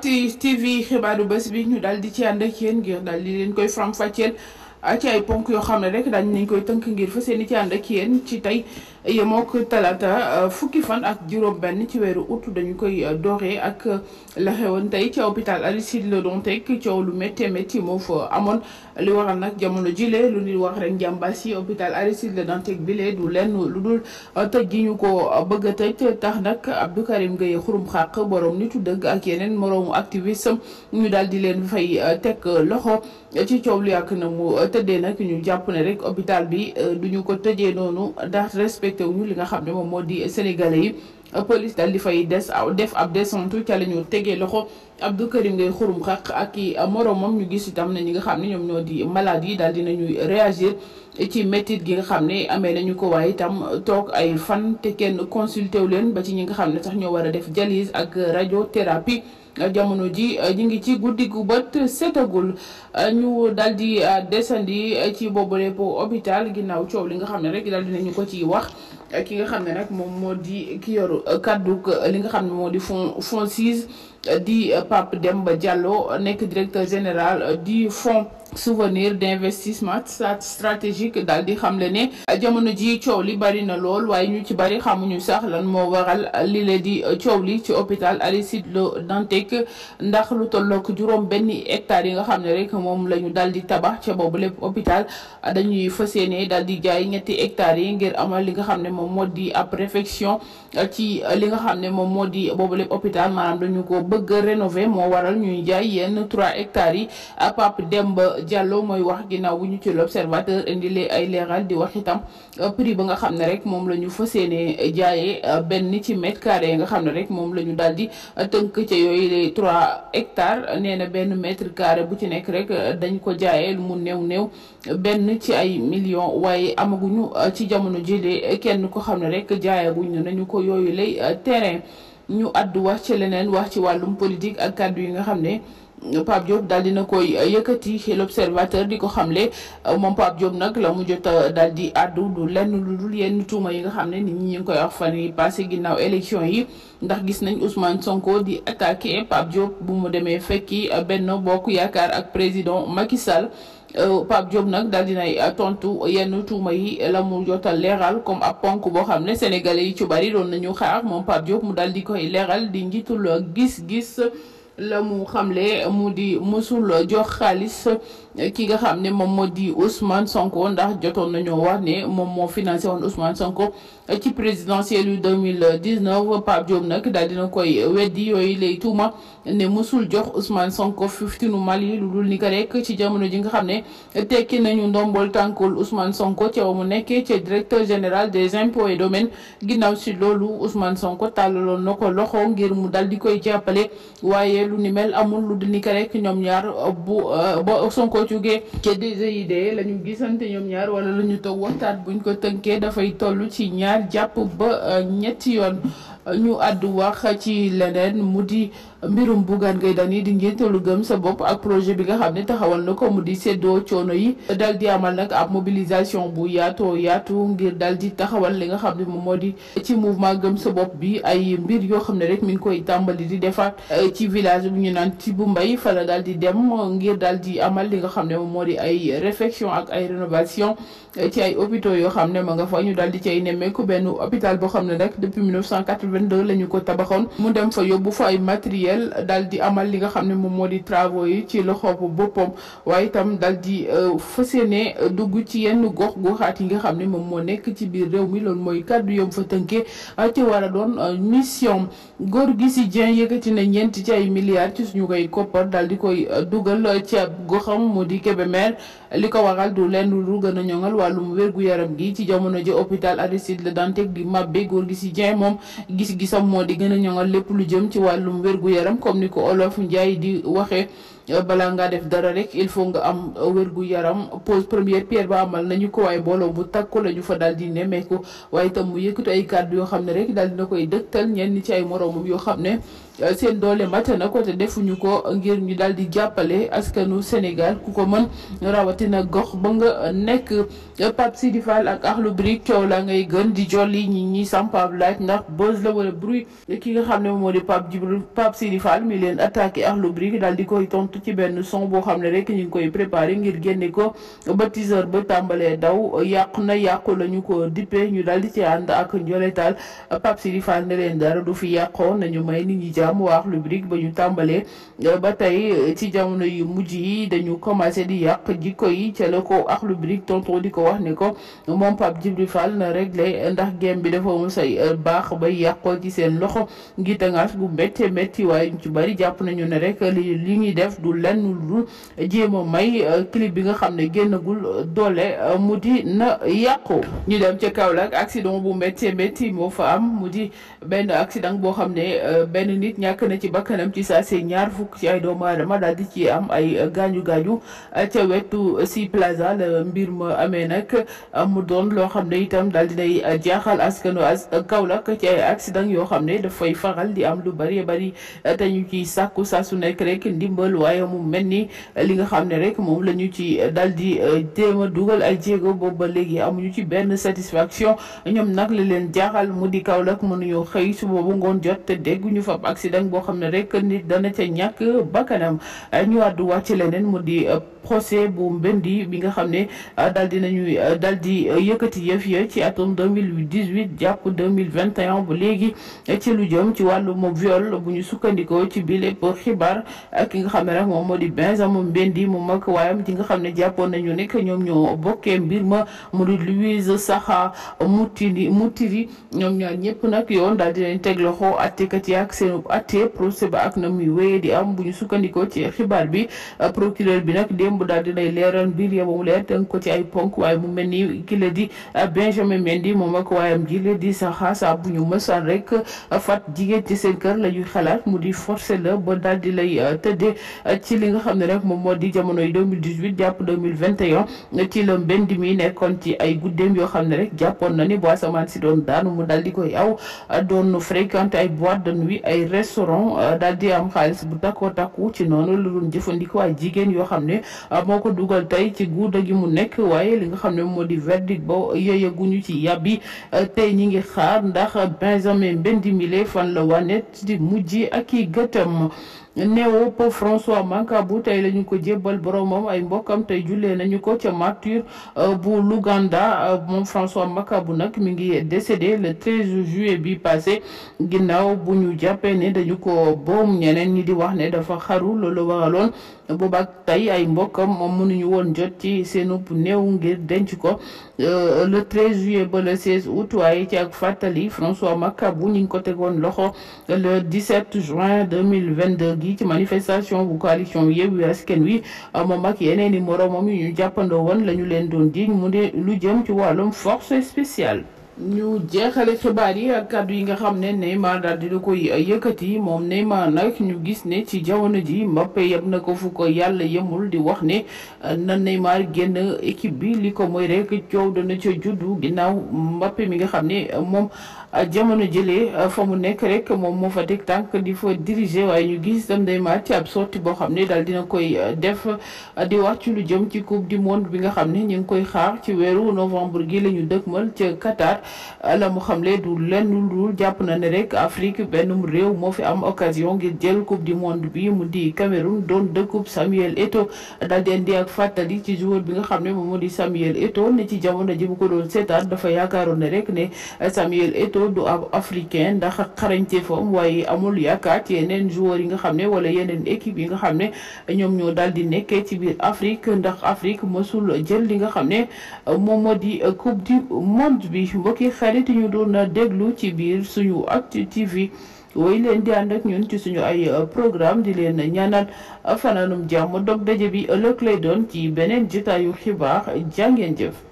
si TV xibaaru bés bi ñu daal di ci ànd ak yéen ngir daal di leen koy faram-fàcceel ci ay ponk yoo xam ne rek daañu nañ koy tënk ngir fas yéene ci ànd ak yéen ci tey yemook talaata fukki fan ak juróom-benn ci weeru août dañu koy dooree ak la xewoon tey ci hôpital Aristide Le Dantec coow lu métti métti moo fa amoon li waral nag jamono jile lu ñuy wax rek njàmbaas yi hôpital Aristide Le Dantec bile du lenn lu dul tëj gi ñu ko bëgg a tëj tax nag Abdou Karim Gueye xurum xàq borom nitu dëgg ak yeneen moroomu activiste ñu daal di leen fay teg loxo ci coow lu yàgg na mu tëddee nag ñu jàpp ne rek hôpital bi duñu ko tëjee noonu ndax respecté wuñu li nga xam ne moom moo di sénégalais yi. police daal di fay def ab descente ca la ñu tegee loxo Abdou Karim Gueye xurum xaq ak i moromam ñu gis itam ne ñi nga xam ne ñoom ñoo di malade yi daal dinañuy réagir ci métit gi nga xam ne amee nañu ko waaye itam toog ay fan te kenn consulté wu leen ba ci ñi nga xam ne sax ñoo war a def dialyse ak radiothérapie. jamono ji ñu ngi ci guddi gu bët setagul ñu daal di desandi ci boobu lépp hôpital ginnaaw coow li nga xam ne rek daal dinañu ko ci wax ki nga xam ne nag moom moo di ki yor kaddu li nga xam ne moo di FONSIS di Pape Demba Diallo nekk directeur général du fonds souvenir d'investissement stratégique daal di xamle ne jamono ji coow li bari na lool waaye ñu ci bari xamuñu sax lan moo waral li leen di coow li ci hôpital Aristide Le Dantec ndax lu tollook juróom benn hectares yi nga xam ne rek moom la ñu daal di tabax ca boobu lépp hôpital dañuy fas yéene daal di jaay ñetti hectares yi ngir amal li nga xam ne moom moo di ab réfection ci li nga xam ne moom moo di boobu lépp hôpital maanaam dañu ko bëgg a rénover moo waral ñuy jaay yenn 3 hectares yi Pape Demba Diallo mooy wax ginnaaw bu ñu ci l'observateur indi ay leeral di wax itam prix ba nga xam ne rek moom la ñu fas yéene jaayee benn ci mètre carré nga xam ne rek moom la ñu daal di tënk ca yooyu les 3 hectares nee na benn mètre carré bu ci nekk rek dañ ko jaayee lu mu néew benn ci ay millions waaye amaguñu ci jamono jile kenn ko xam ne rek jaayaguñ nañu ko yooyu lay terrain ñu addu wax ci leneen wax ci wàllum politique ak kàddu yi nga xam ne Pape Diop daal dina koy yëkkati l'observateur di ko xamle moom Pape Diop nag la mu jot daal di addu du lenn lu dul yenn tuuma yi nga xam ne nit ñi ngi koy wax fan yi passé ginnaaw élection yi ndax gis nañ Ousmane Sonko di attaqué Pape Diop bu mu demee fekki Benno Bokk Yaakaar ak président Macky Sall Pape Diop nag daal dinay tontu yenn tuuma yi la mu jotal leeral comme ab ponk boo xam ne sénégalais yi ci bari doon nañu xaar moom Pape Diop mu daal di koy leeral di njiitul gis-gis la mu xamle mu di musul jox xaalis ki nga xam ne moom moo di Ousmane Sonko ndax jotoon nañoo wax ne moom moo financé woon Ousmane Sonko ci présidentielle yu 2019 Pape Diop nag daal dina koy weddi yooyu lay tuuma ne musul jox Ousmane Sonko 15 Mali lu dul ni ko rek ci jamono ji nga xam ne tekki nañu ndombol tànkul Ousmane Sonko ca mu nekkee ca directeur général des impôts et domaines ginnaaw si loolu Ousmane Sonko tàllaloon na ko loxo ngir mu dal di koy jàppale waaye lu ni mel amul lu dul ni ko rek ñoom ñaar ba Sonko jógee ca DGID la ñu gisante ñoom ñaar wala la ñu toog waxtaan buñ ko tënkee dafay toll ci ñaar jàpp ba ñetti yoon ñu àddu wax ci leneen mu di mbirum Bougane Gueye Dany di njiitalu gëm sa bopp ak projet bi nga xam ne taxawal na ko mu di séddoo coono yi dal di amal nag ab mobilisation bu yaatu ngir dal di taxawal li nga xam ne moom moo di ci mouvement gëm sa bopp bi ay mbir yoo xam ne rek mi ngi koy tàmbali di defaat ci village bu ñu naan ci bu mbay fa la dal di dem ngir dal di amal li nga xam ne moom moo di ay réfection ak ay rénovation ci ay hôpitaux yoo xam ne ma nga fa ñu dal di cay nemmeeku benn hôpital boo xam ne rek depuis 1982 la ñu ko tabaxoon mu dem fa yóbbu fa ay matériel dal di amal li nga xam ne moom moo di travaux yi ci loxo bu boppam waaye itam dal di fas yéene dugg ci yenn gox-goxaat yi nga xam ne moom moo nekk ci biir réew mi loolu mooy kàddu yom fa tënkee ci war a doon mission góor gi si Dieng yëkkati na ñeent ci ay milliards ci suñu koy koppar dal di koy dugal ci ab goxam mu di Kébémer li ko waral du lenn lu gën a ñoŋal wàllum wér-gu-yaram gi ci jamono ji hôpital Aristide Le Dantec di mabbe góor gi si Dieng moom gis-gisam moo di gën a ñoŋal lépp lu jëm ci wàllum wér-gu-yaram comme ni ko Olof Ndiaye di waxee balaa ngaa def dara rek il faut nga am wérgu yaram. pose première pierre ba amal nañu ko waaye mbooloo bu takku la ñu fa daal di nemmeeku waaye itam mu yëkkati ay kàddu yoo xam ne rek daal dina koy dëgtal ñenn ci ay moroomam yoo xam ne seen doole mat na ko te defuñu ko ngir ñu daal di jàppale askanu Sénégal ku ko mën rawatina gox ba nga nekk. Pape Sidi Fall ak Akhlou Brick coow la ngay gën di jolli ñi sampaab laaj ndax buzz la wala bruit ki nga xam ne moo di Pape Sidi Fall mi leen attaqué Akhlou Brick daal di koy tontu ci benn son boo xam ne rek ñu ngi koy préparé ngir génne ko ba teaser ba tàmbalee daw yàqu na yàqu la ñu ko dippee ñu daal di ci ànd ak njoletaal Pape Sidi Fall ne leen dara du fi yàqoo nañu may nit ñi jàmm waa Akhlou Brick ba ñu tàmbalee ba tey ci jamono yu mujj yi dañu commencé di yàq jikko yi ca la ko Akhlou Brick tontu di ko wax ne ko moom Pape Djibril Fall na réglé ndax game bi dafa mu say baax bay yàqoo ci seen loxo ngi tangaas bu métti métti waaye ñu ci bari jàpp nañu ne rek li ñuy def du lenn lu jéem a may clip bi nga xam ne génnagul doole mu di na yàqu. ñu dem ca Kaolack accident bu métti métti moo fa am mu di benn accident boo xam ne benn nit ñàkk na ci bakkanam ci saa see ñaar fukk ci ay doomu aadama daal di ci am ay gaañu gaañu ca wetu si plaza la mbir ma amee nag mu doon loo xam ne itam daal dinay jaaxal askanu Kaolack ci ay accident yoo xam ne dafay faral di am lu bari bari te ñu ci sàkku saa su nekk rek ndimbal waaye mu mel ni li nga xam ne rek moom la ñu ci daal di jéem a dugal ay jéego boobu ba léegi amuñu ci benn satisfaction ñoom nag li leen jaaxal mu di Kaolack mënuñoo xëy su boobu ngoon jot te dégguñu fa accident boo xam ne rek nit dana ca ñàkk bakkanam ñu àddu wàcc leneen mu di procès bu Mbendi bi nga xam ne daal di yëkkati yëf ya ci atum 2018 jàpp 2021 bu léegi ci lu jëm ci wàllum viol bu ñu sukkandikoo ci bi lépp xibaar ki nga xam ne rek moom moo di Benjamin Mbendi mu mag waayam ji nga xam ne jàppoon nañu nekk ñoom ñoo bokkee mbir ma mu di Louise Saha Mutiri ñoom ñaar ñëpp nag yoon daal di leen teg loxo attekat yi ak seen atte procès ba ak na muy wéyee di am bu ñu sukkandikoo ci xibaar bi procureur bi nag démb daal di lay leeral mbir ya ba mu leer tënk ko ci ay ponk waaye mu mel ni ki la di Benjamin Mendy moom ak waayam ji la di Saha saa bu ñu mësaan rek fat jigéen ci seen kër la ñuy xalaat mu di forcé la ba daal di lay tëddee ci li nga xam ne rek moom moo di jamonoy 2018 jàpp 2021 ci la Mendy mi nekkoon ci ay guddeem yoo xam ne rek jàppoon na ni bu asamaan si doon daanu mu daal di koy aw doon fréquenté ay boîte de nuit ay restaurant daal di am xaalis bu takkoo takku ci noonu la doon jëfandikoo ay jigéen yoo xam ne moo ko dugal tey ci guuda gi mu nekk waaye li nga xam ne moo di verdict ba yëyaguñu ci yàbbi tey ñi ngi xaar ndax Benjamin Mbendi mile fan la wanet di mujj ak i gëtam. néew Pape François Mancabou tey la ñu ko jébbal boromam ay mbokkam tey jullee nañu ko ca martyr bu Luganda moom François Mancabou nag mi ngi décédé le 13 juillet bi passé ginnaaw bu ñu jàppee ne dañu ko boom ñeneen ñi di wax ne dafa xaru loolu waraloon boobaak tey ay mbokkam moom mënuñu woon jot ci seenu néew ngir denc ko le 13 juillet ba le 16 août waaye ci ak fàttali François Mancabou ñu ngi ko tegoon loxo le 17 juin 2022 gi ci manifestation bu coalition Yewwi Askan Wi moom ak yeneen i moroomam yu ñu jàppandoo woon la ñu leen doon jiiñ mu de lu jëm ci wàllum force spéciale. ñu jeexale xibaar yi ak kàddu yi nga xam ne Neymar daal di koy yëkkati moom Neymar nag ñu gis ne ci jamono ji Mbappé yeb na ko fu ko yàlla yemul di wax ne na Neymar génn équipe bi li ko mooy rek coow dana ca juddu ginnaaw Mbappé mi nga xam ne moom jamono jëlee fa mu nekk rek moom moo fa teg tànk di fa diriger waaye ñu gis tam Neymar ci ab sortie boo xam ne daal dina koy def di wax ci lu jëm ci coupe du monde bi nga xam ne ñu ngi koy xaar ci weeru novembre gi la ñu dëkkmal ca Qatar. la mu xamle du lenn lu jàpp na ne rek Afrique benn réew moo fi am occasion ngir jël coupe du monde bi mu di Cameroun doon dëkkub Samuel Eto'o daal di indi ak fàttali ci joueur bi nga xam ne moom moo di Samuel Eto'o ne ci jamono ji bu ko doon seetaan dafa yaakaaroon ne rek ne Samuel Eto'o du ab africain ndax xarañte fam waaye amul yaakaar ci yeneen joueurs yi nga xam ne wala yeneen équipe yi nga xam ne ñoom ñoo daal di nekkee ci biir Afrique ndax Afrique mosul jël li nga xam ne moom moo di coupe du monde bi. mbokki xarit ñu doon déglu ci biir suñu Actu TV woy leen di ànd ak ñun ci suñu ay programme di leen ñaanal fanaanum jàmm dog daje bi ëllëg lay doon ci beneen jotaayu xibaar jàngeen jëf.